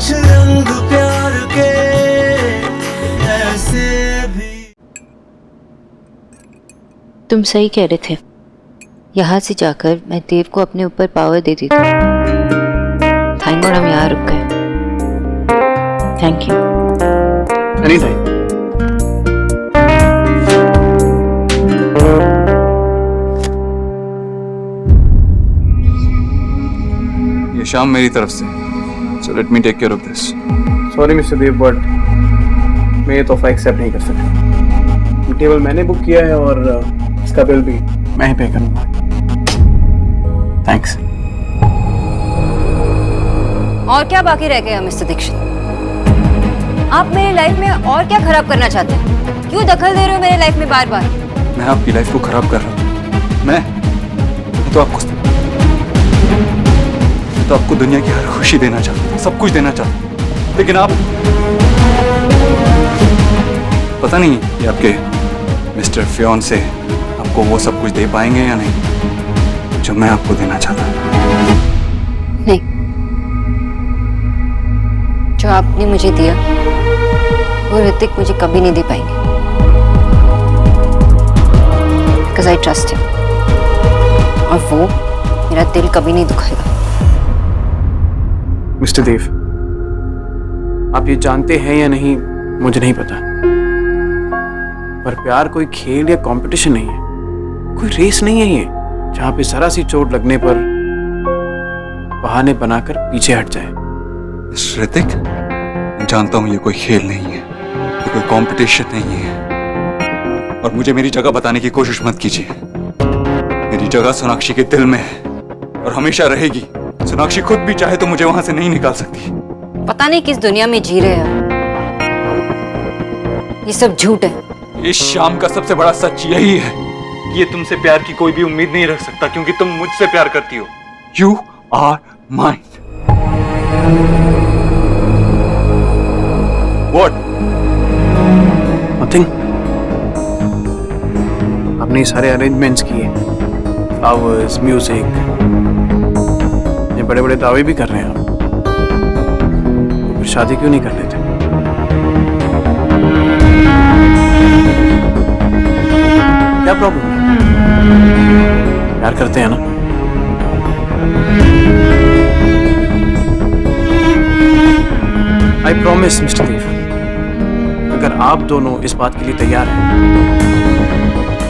कुछ रंग प्यार के ऐसे भी। तुम सही कह रहे थे, यहाँ से जाकर मैं देव को अपने ऊपर पावर दे दी थी। थैंक गॉड हम यहाँ रुक गए। Thank you. एनीटाइम। ये शाम मेरी तरफ से, so let me take care of this. Sorry mister Dev, but मैं ये तोहफा एक्सेप्ट नहीं कर सकता। टेबल मैंने बुक किया है और इसका बिल भी मैं ही पे करूंगा। थैंक्स। और क्या बाकी रह गया मिस्टर दीक्षित? आप मेरी लाइफ में और क्या खराब करना चाहते हैं? क्यों दखल दे रहे हो मेरे लाइफ में बार बार? मैं आपकी लाइफ को खराब कर रहा हूँ। मैं तो आपको दुनिया की हर खुशी देना चाहता हूँ, सब कुछ देना चाहता हूँ, लेकिन आप पता नहीं ये आपके मिस्टर फियोंसे आपको वो सब कुछ दे पाएंगे या नहीं जो मैं आपको देना चाहता हूँ। नहीं, जो आपने मुझे दिया वो ऋतिक मुझे कभी नहीं दे पाएंगे, because I trust him, और वो मेरा दिल कभी नहीं दुखाएगा। मिस्टर देव, आप ये जानते हैं या नहीं मुझे नहीं पता, पर प्यार कोई खेल या कंपटीशन नहीं है, कोई रेस नहीं है ये जहां पे जरा सी चोट लगने पर बहाने बनाकर पीछे हट जाए। ऋतिक, मैं जानता हूं ये कोई खेल नहीं है, ये कोई कंपटीशन नहीं है, और मुझे मेरी जगह बताने की कोशिश मत कीजिए। मेरी जगह सोनाक्षी के दिल में है और हमेशा रहेगी। सोनाक्षी खुद भी चाहे तो मुझे वहां से नहीं निकाल सकती। पता नहीं किस दुनिया में जी रहे हैं, ये सब झूठ है। इस शाम का सबसे बड़ा सच यही है कि ये तुमसे प्यार की कोई भी उम्मीद नहीं रख सकता, क्योंकि तुम मुझसे प्यार करती हो। You are mine. What? Nothing. आपने सारे अरेंजमेंट्स किए, फ्लावर्स, म्यूजिक, ये बड़े बड़े दावे भी कर रहे हैं आप, तो फिर शादी क्यों नहीं कर लेते? क्या प्रॉब्लम है? प्यार करते हैं ना? आई प्रॉमिस मिस्टर देव, अगर आप दोनों इस बात के लिए तैयार हैं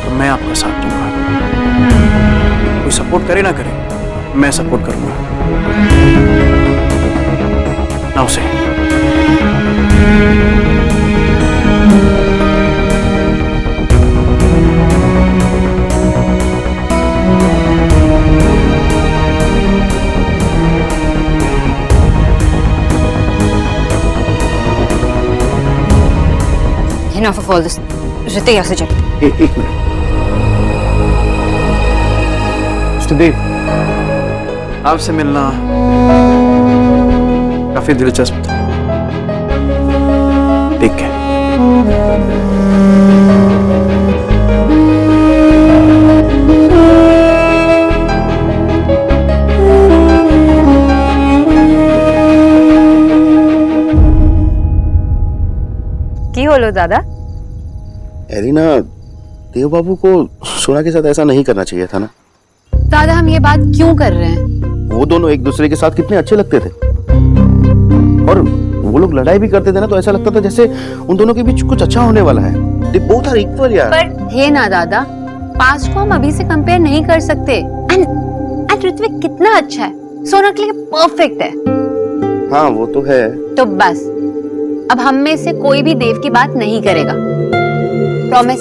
तो मैं आपका साथ दूंगा। कोई सपोर्ट करे ना करे, मैं सपोर्ट करूंगा। नाउ से Enough of all this. Hrithik, यहाँ से चल। एक मिनट मिस्टर देव, आपसे मिलना काफी दिलचस्प था। देख के की होलो दादा? एरिना, देव बाबू को सोना के साथ ऐसा नहीं करना चाहिए था ना। दादा, हम ये बात क्यों कर रहे हैं? वो दोनों एक दूसरे के साथ कितने अच्छे लगते थे, और वो लोग लड़ाई भी करते थे ना, तो ऐसा लगता था जैसे उन दोनों के बीच कुछ अच्छा होने वाला है। They both are equal यार। पर थे ना दादा, पास्ट को हम अभी से कंपेयर नहीं कर सकते। एंड ऋत्विक कितना अच्छा है, सोना के लिए परफेक्ट है। हाँ वो तो है। तो बस अब हम में से कोई भी देव की बात नहीं करेगा, प्रॉमिस।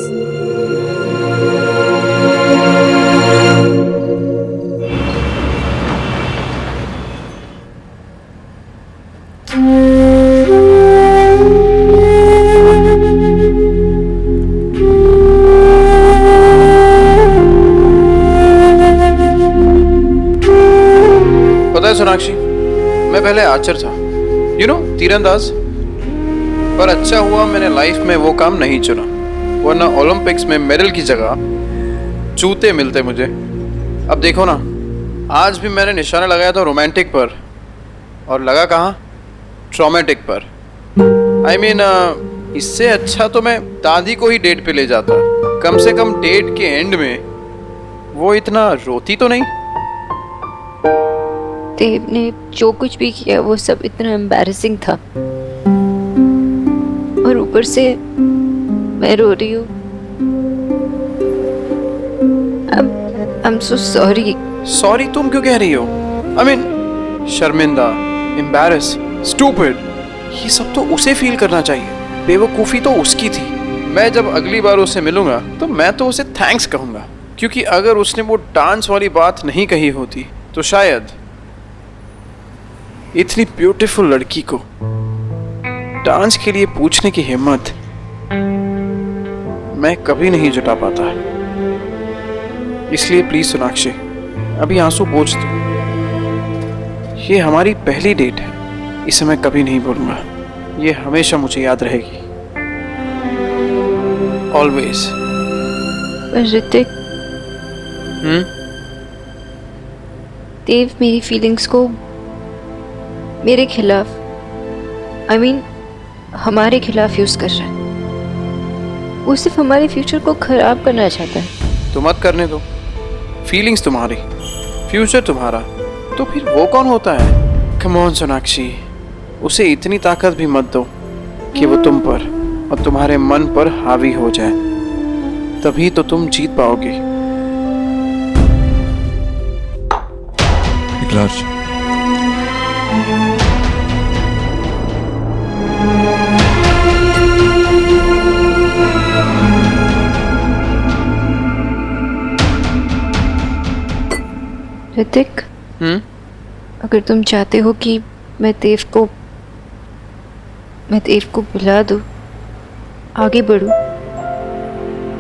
पता है सोनाक्षी, मैं पहले आर्चर था, तीरंदाज, पर अच्छा हुआ मैंने लाइफ में वो काम नहीं चुना, वरना ओलंपिक्स में मेडल की जगह जूते मिलते मुझे। अब देखो ना, आज भी मैंने निशाना लगाया था रोमांटिक पर, और लगा कहाँ? ट्रॉमेटिक पर। I mean, इससे अच्छा तो मैं दादी को ही डेट पे ले जाता। कम से कम डेट के एंड में वो इतना रोती तो नहीं। देव ने जो कुछ भी किया वो सब इतना एम्बैरेसिंग था, और ऊपर से मैं रो रही हूँ। I'm so sorry. सॉरी तुम क्यों कह रही हो? I mean, शर्मिंदा, एम्बैरस, स्टूपिड, ये सब तो उसे फील करना चाहिए। बेवकूफ़ी तो उसकी थी। मैं जब अगली बार उसे मिलूंगा तो मैं तो उसे थैंक्स कहूंगा, क्योंकि अगर उसने वो डांस वाली बात नहीं कही होती तो शायद इतनी ब्यूटीफुल लड़की को डांस के लिए पूछने की हिम्मत मैं कभी नहीं जुटा पाता। इसलिए प्लीज सोनाक्षी, अभी आंसू पोंछ दो। ये हमारी पहली डेट है, इसे मैं कभी नहीं भूलूंगा। ये हमेशा मुझे याद रहेगी, ऑलवेज। ऋतिक, देव मेरी फीलिंग्स को मेरे खिलाफ, I mean, हमारे खिलाफ यूज कर रहा है। वो सिर्फ हमारे फ्यूचर को खराब करना चाहता है। तो मत करने दो। फीलिंग्स तुम्हारी, फ्यूचर तुम्हारा, तो फिर वो कौन होता है? कम ऑन सोनाक्षी, उसे इतनी ताकत भी मत दो कि वो तुम पर और तुम्हारे मन पर हावी हो जाए। तभी तो तुम जीत पाओगे। इकरार, ऋतिक, अगर तुम चाहते हो कि मैं देव को बुला दूं, आगे बढ़ूं,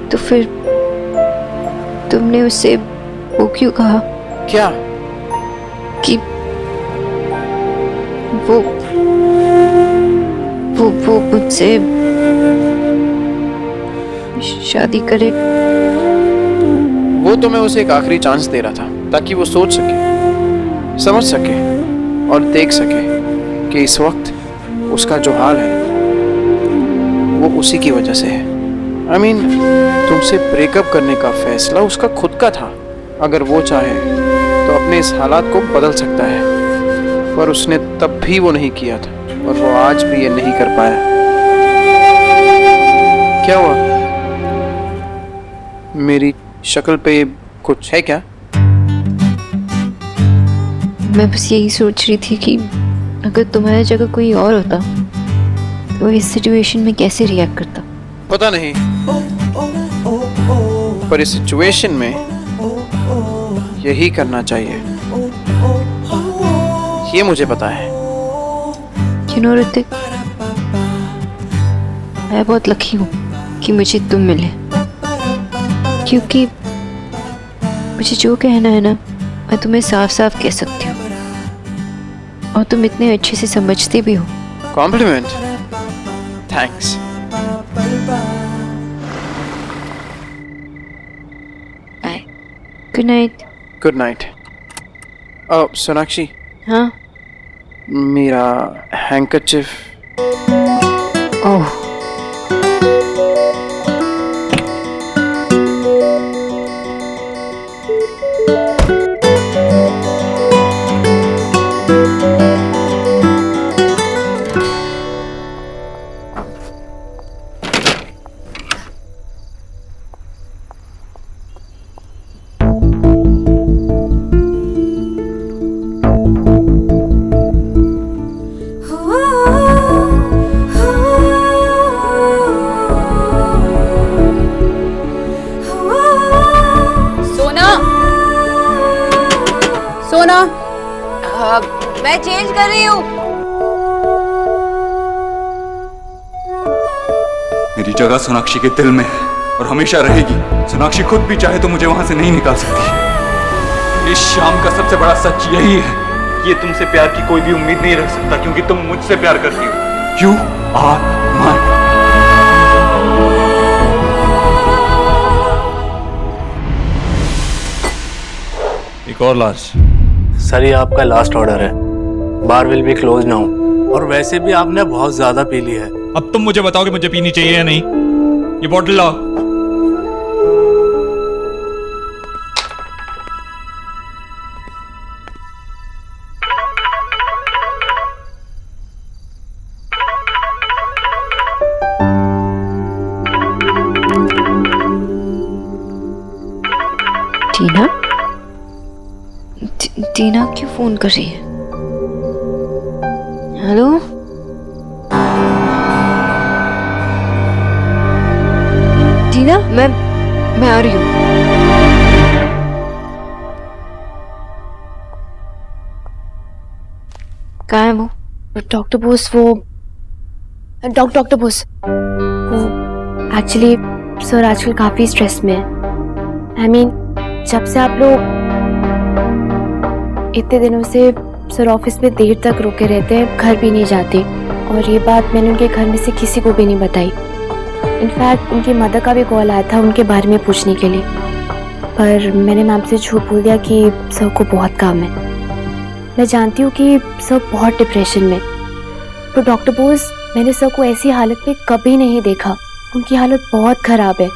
तो फिर तुमने उससे वो क्यों कहा क्या? कि वो मुझसे शादी करे? वो तो मैं उसे एक आखिरी चांस दे रहा था, ताकि वो सोच सके, समझ सके और देख सके कि इस वक्त उसका जो हाल है वो उसी की वजह से है। I mean, तुमसे ब्रेकअप करने का फैसला उसका खुद का था। अगर वो चाहे तो अपने इस हालात को बदल सकता है, पर उसने तब भी वो नहीं किया था, और वो आज भी ये नहीं कर पाया। क्या हुआ? मेरी शक्ल पे कुछ है क्या? मैं बस यही सोच रही थी कि अगर तुम्हारी जगह कोई और होता तो इस सिचुएशन में कैसे रिएक्ट करता। पता नहीं, पर इस सिचुएशन में यही करना चाहिए, ये मुझे पता है। You know, ऋतिक, मैं बहुत लकी हूँ कि मुझे तुम मिले, क्योंकि मुझे जो कहना है ना, मैं तुम्हें साफ साफ कह सकती हूँ, और तुम इतने अच्छे से समझते भी हो। Compliment, thanks. Bye, good night. Good night. Sonakshi, हाँ, मेरा हैंकरचिफ। ओह, सोना, मैं चेंज कर रही हूँ। मेरी जगह सोनाक्षी के दिल में है और हमेशा रहेगी। सोनाक्षी खुद भी चाहे तो मुझे वहां से नहीं निकाल सकती। इस शाम का सबसे बड़ा सच यही है, ये तुमसे प्यार की कोई भी उम्मीद नहीं रख सकता, क्योंकि तुम मुझसे प्यार करती हो। You are mine. एक और लार्ज। सर, ये आपका लास्ट ऑर्डर है। Bar will be close now. और वैसे भी आपने बहुत ज्यादा पी ली है। अब तुम मुझे बताओ कि मुझे पीनी चाहिए या नहीं। ये बॉटल लाओ। टीना, टीना क्यों फोन कर रही है? हेलो, टीना, मैं आ रही हूँ। कहाँ है वो? डॉक्टर बोस, वो डॉक्टर बोस, वो एक्चुअली सर आजकल काफी स्ट्रेस में है। आई मीन, जब से आप लोग इतने दिनों से सर ऑफिस में देर तक रुके रहते हैं, घर भी नहीं जाते, और ये बात मैंने उनके घर में से किसी को भी नहीं बताई। इनफैक्ट उनकी मदर का भी कॉल आया था उनके बारे में पूछने के लिए, पर मैंने मैम से झूठ बोल दिया कि सर को बहुत काम है। मैं जानती हूँ कि सर बहुत डिप्रेशन में, तो डॉक्टर बोस, मैंने सर को ऐसी हालत में कभी नहीं देखा। उनकी हालत बहुत खराब है।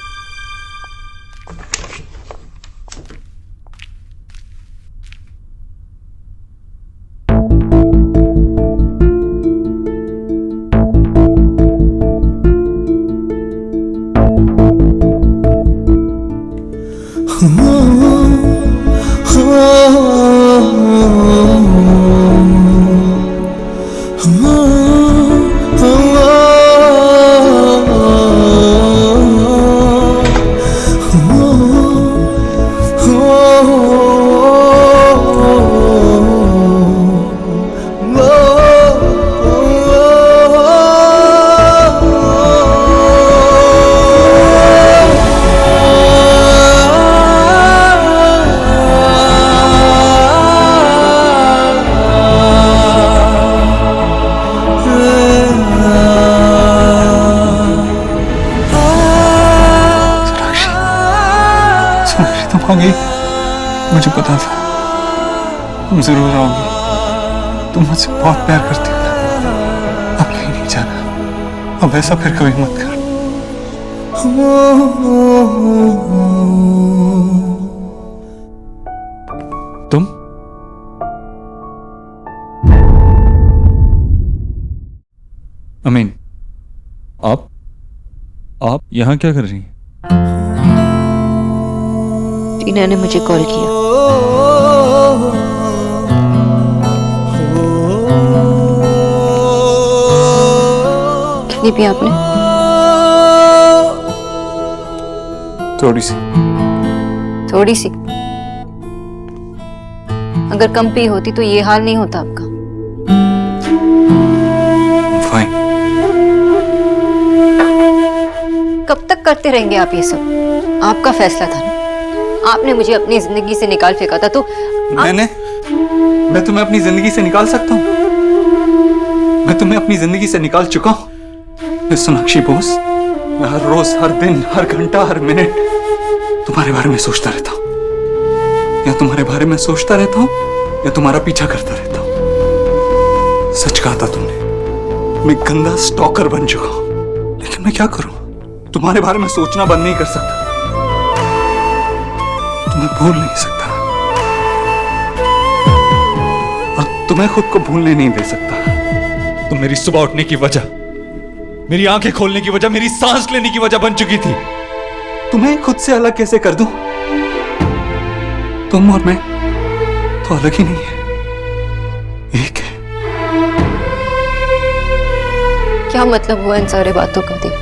मुझे पता था तुम जरूर आओगी। तुम मुझसे बहुत प्यार करती हो। अब कहीं नहीं जाना। अब ऐसा फिर कभी मत कर। तुम अमीन, आप यहां क्या कर रही हैं? टीना ने मुझे कॉल किया। कितनी पी आपने? थोड़ी सी। थोड़ी सी? अगर कम पी होती तो ये हाल नहीं होता आपका। फाइन। कब तक करते रहेंगे आप ये सब? आपका फैसला था ना, आपने मुझे अपनी जिंदगी से निकाल फेंका था, तो मैं तुम्हें अपनी जिंदगी से निकाल सकता हूँ? मैं तुम्हें अपनी जिंदगी से निकाल चुका हूँ। सोनाक्षी बोस, मैं हर रोज, हर दिन, हर घंटा, हर मिनट तुम्हारे बारे में सोचता रहता हूँ। या तुम्हारे बारे में सोचता रहता हूँ या तुम्हारा पीछा करता रहता हूँ। सच कहा था तुमने, मैं गंदा स्टॉकर बन चुका हूँ। लेकिन मैं क्या करूँ? तुम्हारे बारे में सोचना बंद नहीं कर सकता, तुम्हें भूल नहीं सकता, और तुम्हें खुद को भूलने नहीं दे सकता। तुम मेरी सुबह उठने की वजह, मेरी आंखें खोलने की वजह, मेरी सांस लेने की वजह बन चुकी थी। तुम्हें खुद से अलग कैसे कर दूं? तुम और मैं तो अलग ही नहीं है, एक है। क्या मतलब हुआ इन सारे बातों का? देव,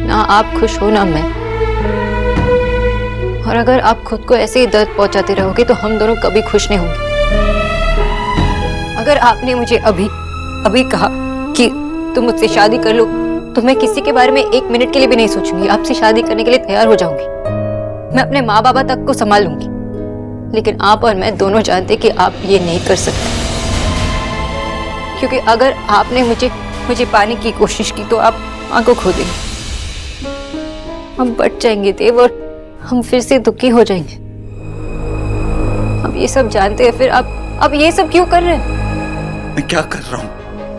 ना आप खुश हो ना मैं, और अगर आप खुद को ऐसे ही दर्द पहुंचाते रहोगे तो हम दोनों कभी खुश नहीं होंगे। अगर आपने मुझे अभी कहा कि तुम मुझसे शादी कर लो, तो मैं किसी के बारे में एक मिनट के लिए भी नहीं सोचूंगी, आपसे शादी करने के लिए तैयार हो जाऊंगी। मैं अपने माँ बाबा तक को संभाल लूंगी। लेकिन आप और मैं दोनों जानते कि आप ये नहीं कर सकते, क्योंकि अगर आपने मुझे पाने की कोशिश की तो आप माँ को खो देंगे, हम बट जाएंगे देव, और हम फिर से दुखी हो जाएंगे। हम ये सब जानते हैं, फिर आप ये सब क्यों कर रहे हैं? मैं क्या कर रहा हूँ,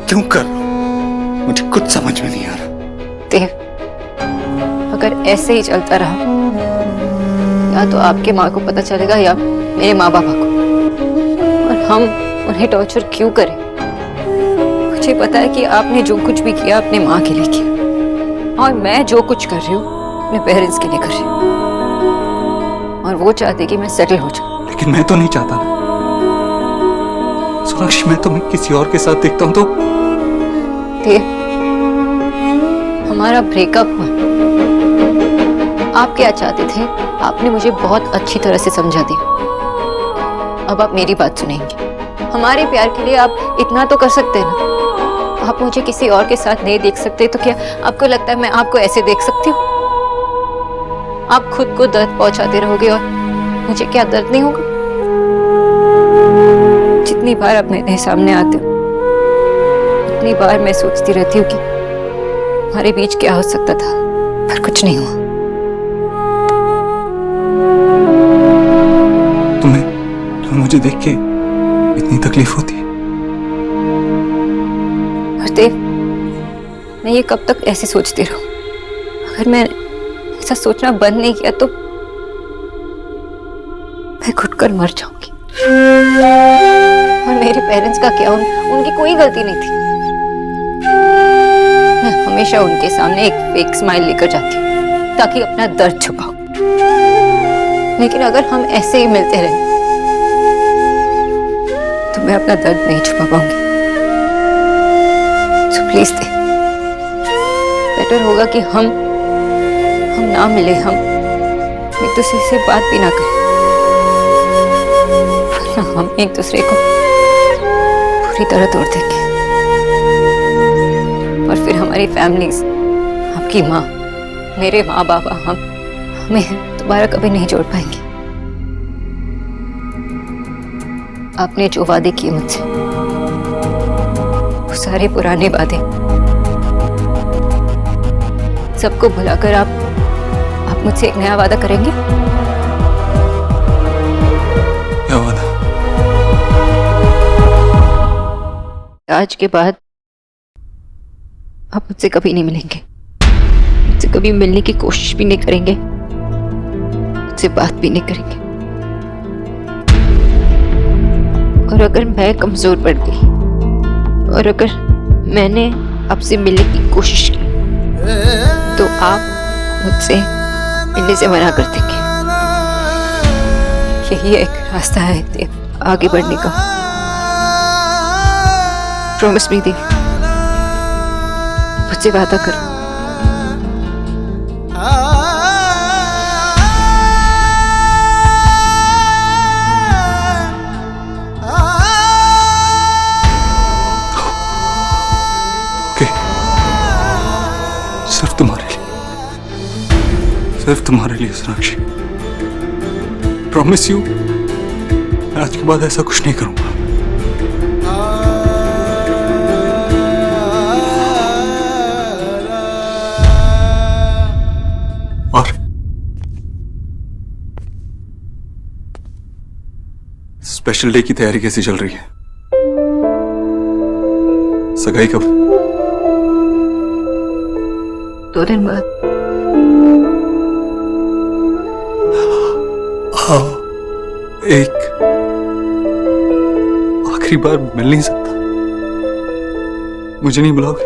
क्यों कर रहा हूँ, मुझे कुछ समझ में नहीं आ रहा। देव, अगर ऐसे ही चलता रहा, या तो आपके माँ को पता चलेगा या मेरे माँ बाबा को, और हम उन्हें टॉर्चर क्यों करें? मुझे पता है कि आपने जो कुछ भी किया अपने माँ के लिए किया, और मैं जो कुछ कर रही हूँ अपने पेरेंट्स के लिए कर रही हूँ, और वो चाहते कि मैं सेटल हो जाऊं। लेकिन मैं तो नहीं चाहता ना सोनाक्षी, मैं तुम्हें किसी और के साथ देखता हूँ तो। देव, हमारा ब्रेकअप हुआ, आप क्या चाहते थे? आपने मुझे बहुत अच्छी तरह से समझा दिया। अब आप मेरी बात सुनेंगे। हमारे प्यार के लिए आप इतना तो कर सकते हैं ना। आप मुझे किसी और के साथ नहीं देख सकते तो क्या आपको लगता है मैं आपको ऐसे देख सकती हूँ? आप खुद को दर्द पहुंचाते रहोगे और मुझे क्या दर्द नहीं होगा? जितनी बार आप मेरे सामने आते हो उतनी बार मैं सोचती रहती हूँ कि हमारे बीच क्या हो सकता था, पर कुछ नहीं हुआ। तुम्हें मुझे देख के इतनी तकलीफ होती है? देव, मैं ये कब तक ऐसे सोचती रहूं? अगर मैं ऐसा सोचना बंद नहीं किया तो मैं घुट कर मर जाऊंगी। और मेरे पेरेंट्स का क्या, उनकी कोई गलती नहीं थी। मैं हमेशा उनके सामने एक फेक स्माइल लेकर जाती हूँ ताकि अपना दर्द छुपाऊं। लेकिन अगर हम ऐसे ही मिलते रहे तो मैं अपना दर्द नहीं छुपा पाऊंगी। तो प्लीज दे, बेटर होगा कि हम ना मिले, हम एक दूसरे से बात भी ना करें, वरना हम एक दूसरे को पूरी तरह तोड़ देंगे। और फिर हमारी फैमिलीज, आपकी माँ, मेरे माँ बाबा, हमें दोबारा कभी नहीं जोड़ पाएंगे। आपने जो वादे किए मुझसे, वो सारे पुराने वादे, सबको भुलाकर आप मुझसे एक नया वादा करेंगे? क्या वादा? आज के बाद आप मुझसे कभी नहीं मिलेंगे, मुझसे कभी मिलने की कोशिश भी नहीं करेंगे, मुझसे बात भी नहीं करेंगे। और अगर मैं कमजोर पड़ गई और अगर मैंने आपसे मिलने की कोशिश की तो आप मुझसे मिलने से मना कर देंगे। यही एक रास्ता है देव आगे बढ़ने का। प्रॉमिस मी देव, मुझसे वादा करो। सिर्फ तुम्हारे लिए, सिर्फ तुम्हारे लिए सोनाक्षी। प्रॉमिस यू, आज के बाद ऐसा कुछ नहीं करूंगा। और स्पेशल डे की तैयारी कैसी चल रही है? सगाई कब? 2 दिन बाद। हाँ, एक आखिरी बार मिल नहीं सकता? मुझे नहीं बुलाओगे?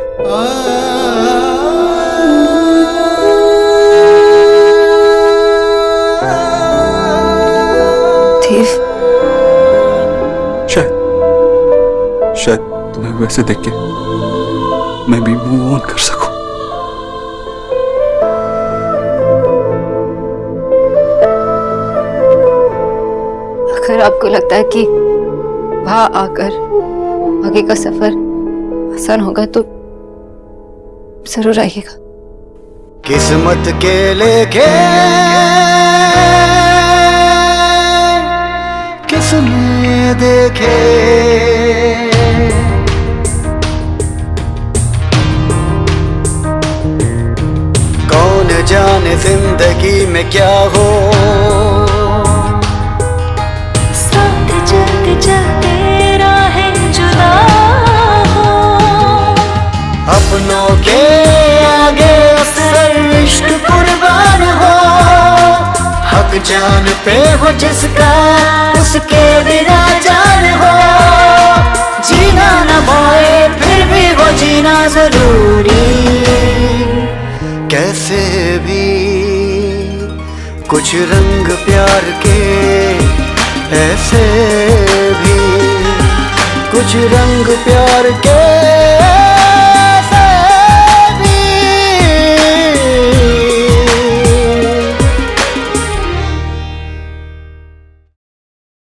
देव, शायद तुम्हें वैसे देख के मैं भी मूव ऑन कर सकूं। अगर आपको लगता है कि वहां आकर आगे का सफर आसान होगा तो जरूर आइएगा। किस्मत के लेके किसने देखे, कौन जाने जिंदगी में क्या हो। साथ चलते चलते राहें जुदा जान पे हो जिसका उसके बिना जान हो, जीना न पाए फिर भी वो जीना जरूरी। कैसे भी कुछ रंग प्यार के, ऐसे भी कुछ रंग प्यार के